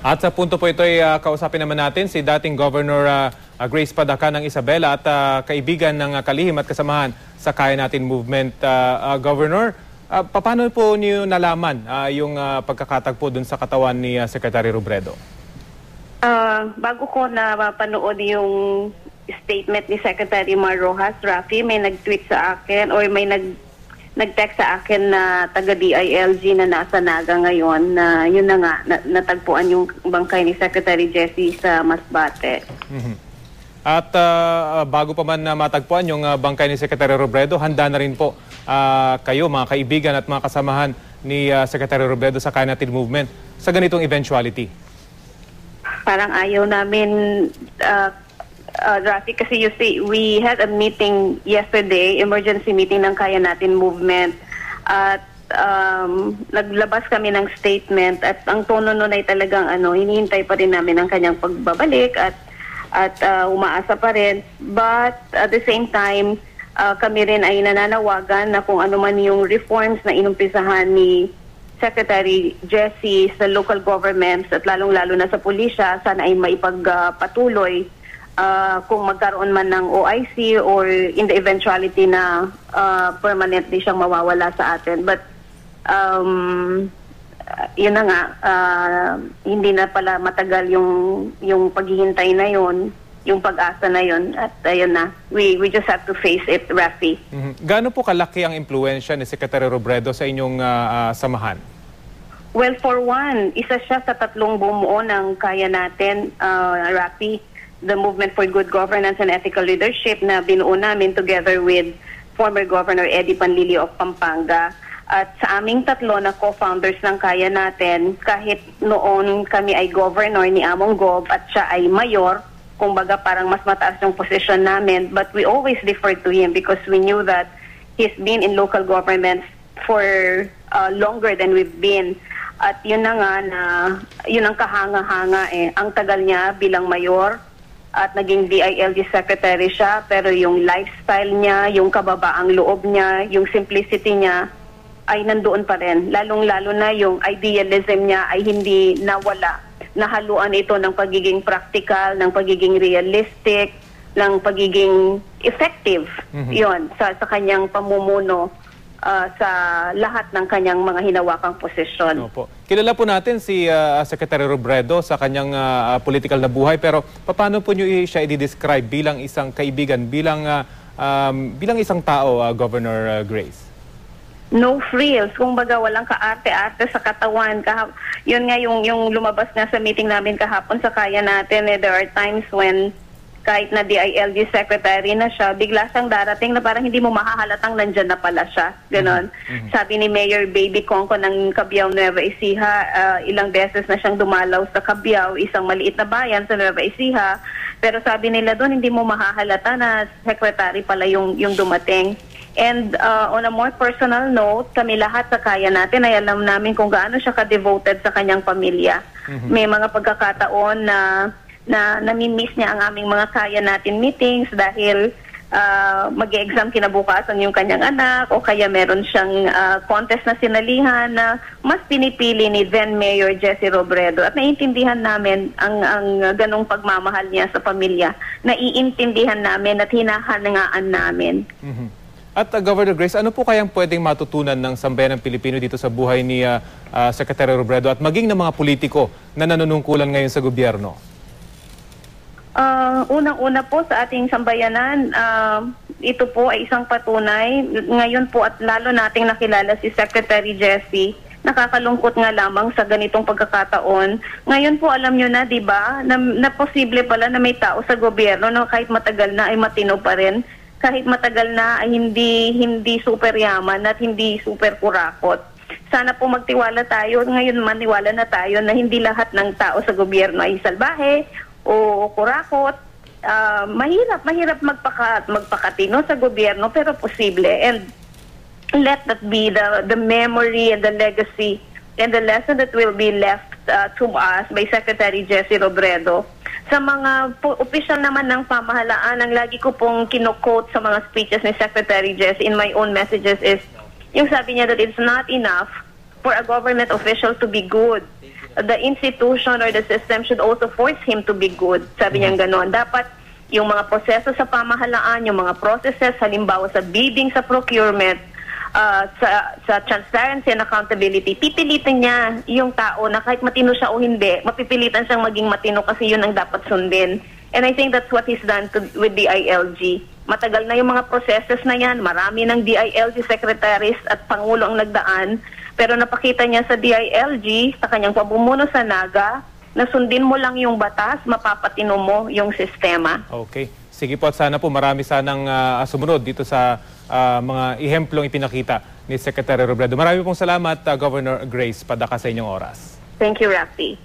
At sa punto po ito ay kausapin naman natin si dating Governor Grace Padaca ng Isabela at kaibigan ng kalihim at kasamahan sa Kaya Natin Movement. Governor, paano po niyo nalaman yung pagkakatagpo dun sa katawan ni Secretary Robredo? Bago ko napanood yung statement ni Secretary Mar Rojas, Rafi, may nag-tweet sa akin or may nag-text sa akin na taga-DILG na nasa Naga ngayon na yun na nga, natagpuan yung bangkay ni Secretary Jessie sa Masbate. At bago pa man matagpuan yung bangkay ni Secretary Robredo, handa na rin po kayo, mga kaibigan at mga kasamahan ni Secretary Robredo sa Kaya Natin Movement sa ganitong eventuality? Parang ayaw namin, Rafi, kasi you see, we had a meeting yesterday, emergency meeting ng Kaya Natin Movement, at naglabas kami ng statement at ang tono nun ay talagang hinihintay pa rin namin ang kanyang pagbabalik at umaasa pa rin. But at the same time, kami rin ay nananawagan na kung ano man yung reforms na inumpisahan ni Secretary Jessie sa local governments at lalong-lalo na sa pulisya, sana ay maipagpatuloy kung magkaroon man ng OIC or in the eventuality na permanently siyang mawawala sa atin. But yun na nga, hindi na pala matagal yung paghihintay na yun, yung pag-asa na yun, at ayun na, we just have to face it, Rafi. Gaano po kalaki ang impluensya ni Secretary Robredo sa inyong samahan? Well, for one, isa siya sa tatlong bumuo ng Kaya Natin, Rafi, the Movement for Good Governance and Ethical Leadership na binuo namin together with former Governor Eddie Panlilio of Pampanga. At sa aming tatlo na co-founders ng Kaya Natin, kahit noon kami ay governor ni Among Gov at siya ay mayor, kumbaga parang mas mataas yung position namin, but we always deferred to him because we knew that he's been in local governments for longer than we've been. At yun na nga na, yun ang kahanga-hanga ang tagal niya bilang mayor at naging DILG secretary siya, pero yung lifestyle niya, yung kababaang loob niya, yung simplicity niya ay nandoon pa rin. Lalong-lalo na yung idealism niya ay hindi nawala. Nahaluan ito ng pagiging practical, ng pagiging realistic, ng pagiging effective. Yon sa kanyang pamumuno sa lahat ng kanyang mga hinawakang posisyon. Opo. Kilala po natin si Secretary Robredo sa kanyang political na buhay, pero paano po niyo siya i-describe bilang isang kaibigan, bilang isang tao, Governor Grace? No frills, kumbaga walang kaarte-arte sa katawan. Yun nga yung lumabas nga sa meeting namin kahapon sa Kaya Natin, there are times when kahit na DILG secretary na siya, bigla siyang darating na parang hindi mo mahahalatang nandyan na pala siya. Ganon. Sabi ni Mayor Baby Conco ng Cabiao, Nueva Ecija, ilang beses na siyang dumalaw sa Cabiao, isang maliit na bayan sa Nueva Ecija. Pero sabi nila doon, hindi mo mahahalata na secretary pala yung dumating. And on a more personal note, kami lahat sa Kaya Natin ay alam namin kung gaano siya ka-devoted sa kanyang pamilya. May mga pagkakataon na nami-miss niya ang aming mga Kaya Natin meetings dahil mag-exam kinabukasan yung kanyang anak o kaya meron siyang contest na sinalihan na mas pinipili ni then Mayor Jessie Robredo. At naiintindihan namin ang ganong pagmamahal niya sa pamilya. Naiintindihan namin at hinahangaan namin. At Governor Grace, ano po kayang pwedeng matutunan ng sambayan ng Pilipino dito sa buhay ni Secretary Robredo at maging ng mga politiko na nanunungkulan ngayon sa gobyerno? Unang-una po sa ating sambayanan, ito po ay isang patunay. Ngayon po at lalo nating nakilala si Secretary Jessie, nakakalungkot nga lamang sa ganitong pagkakataon. Ngayon po alam nyo na, di ba, na posible pala na may tao sa gobyerno na kahit matagal na ay matino pa rin. Kahit matagal na ay hindi super yaman at hindi super kurakot. Sana po magtiwala tayo, ngayon maniwala na tayo na hindi lahat ng tao sa gobyerno ay salbahe o kurakot. Mahirap magpakatino sa gobyerno pero posible. And let that be the memory and the legacy and the lesson that will be left to us by Secretary Jessie Robredo. Sa mga opisyal naman ng pamahalaan, ang lagi ko pong kino-quote sa mga speeches ni Secretary Jessie in my own messages is yung sabi niya that it's not enough for a government official to be good. the institution or the system should also force him to be good. Sabi niya ganon. Dapat yung mga proseso sa pamahalaan, yung mga processes, halimbawa sa bidding, sa procurement, sa transparency and accountability, pipilitin niya yung tao na kahit matino siya o hindi, mapipilitan siyang maging matino kasi yun ang dapat sundin. And I think that's what he's done with DILG. Matagal na yung mga processes na yan, marami ng DILG secretaries at Pangulo ang nagdaan, pero napakita niya sa DILG, sa kanyang pamumuno sa Naga, na sundin mo lang yung batas, mapapatino mo yung sistema. Okay. Sige po at sana po marami sanang sumunod dito sa mga ihemplong ipinakita ni Secretary Robredo. Marami pong salamat, Governor Grace Padaka, sa inyong oras. Thank you, Rafi.